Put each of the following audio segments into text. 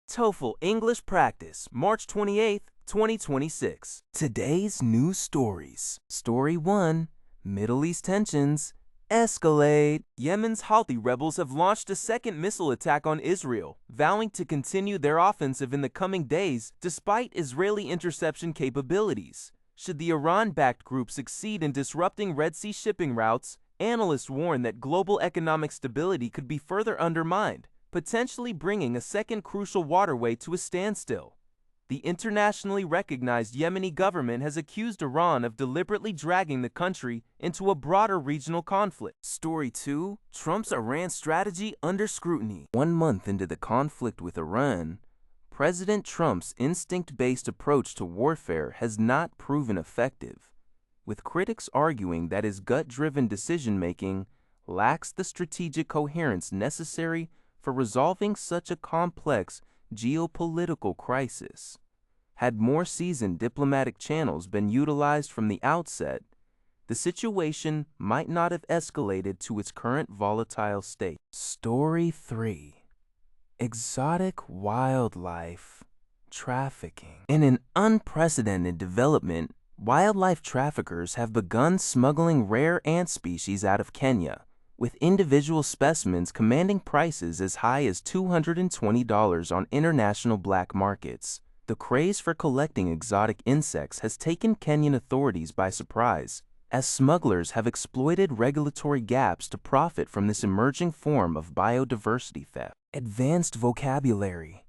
TOEFL English Practice, March 28th, 2026. Today's news stories. Story 1, Middle East tensions escalate. Yemen's Houthi rebels have launched a second missile attack on Israel, vowing to continue their offensive in the coming days despite Israeli interception capabilities. Should the Iran-backed group succeed in disrupting Red Sea shipping routes, analysts warn that global economic stability could be further undermined, potentially bringing a second crucial waterway to a standstill. The internationally recognized Yemeni government has accused Iran of deliberately dragging the country into a broader regional conflict. Story 2, Trump's Iran strategy under scrutiny. 1 month into the conflict with Iran, President Trump's instinct-based approach to warfare has not proven effective, with critics arguing that his gut-driven decision-making lacks the strategic coherence necessary for resolving such a complex geopolitical crisis. Had more seasoned diplomatic channels been utilized from the outset, the situation might not have escalated to its current volatile state. Story 3, Exotic Wildlife Trafficking. In an unprecedented development, wildlife traffickers have begun smuggling rare ant species out of Kenya, with individual specimens commanding prices as high as $220 on international black markets. The craze for collecting exotic insects has taken Kenyan authorities by surprise, as smugglers have exploited regulatory gaps to profit from this emerging form of biodiversity theft. Advanced vocabulary.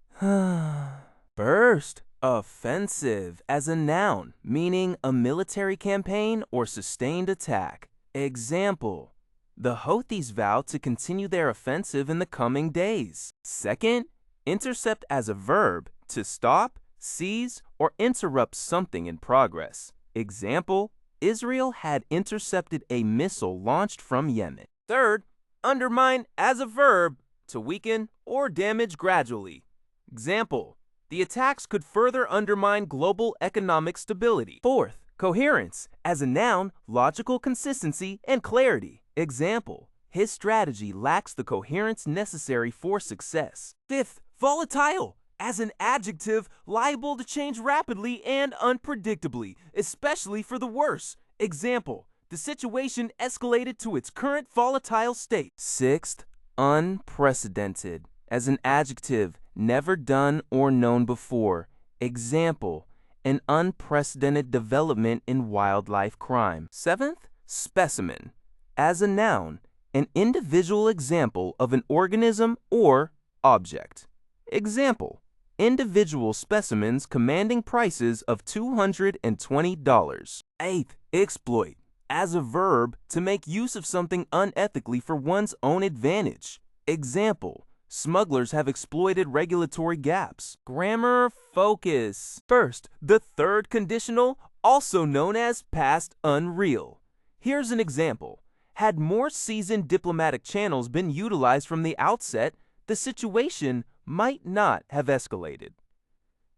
First, offensive as a noun, meaning a military campaign or sustained attack. Example: the Houthis vow to continue their offensive in the coming days. Second, intercept as a verb, to stop, seize, or interrupt something in progress. Example: Israel had intercepted a missile launched from Yemen. Third, undermine as a verb, to weaken or damage gradually. Example: the attacks could further undermine global economic stability. Fourth, coherence as a noun, logical consistency and clarity. Example: his strategy lacks the coherence necessary for success. Fifth, volatile as an adjective, liable to change rapidly and unpredictably, especially for the worse. Example: the situation escalated to its current volatile state. Sixth, unprecedented as an adjective, never done or known before. Example: an unprecedented development in wildlife crime. Seventh, specimen as a noun, an individual example of an organism or object. Example: individual specimens commanding prices of $220. Eighth, exploit as a verb, to make use of something unethically for one's own advantage. Example: smugglers have exploited regulatory gaps. Grammar focus. First, the third conditional, also known as past unreal. Here's an example. Had more seasoned diplomatic channels been utilized from the outset, the situation might not have escalated.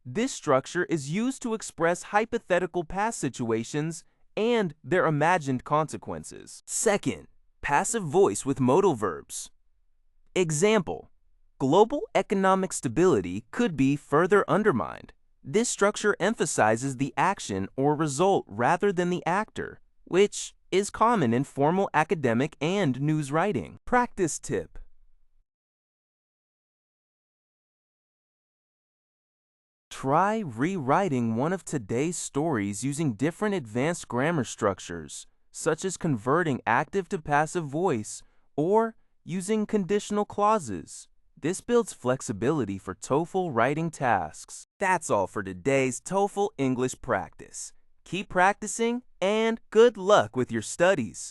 This structure is used to express hypothetical past situations and their imagined consequences. Second, passive voice with modal verbs. Example: global economic stability could be further undermined. This structure emphasizes the action or result rather than the actor, which is common in formal academic and news writing. Practice tip. Try rewriting one of today's stories using different advanced grammar structures, such as converting active to passive voice or using conditional clauses. This builds flexibility for TOEFL writing tasks. That's all for today's TOEFL English practice. Keep practicing and good luck with your studies.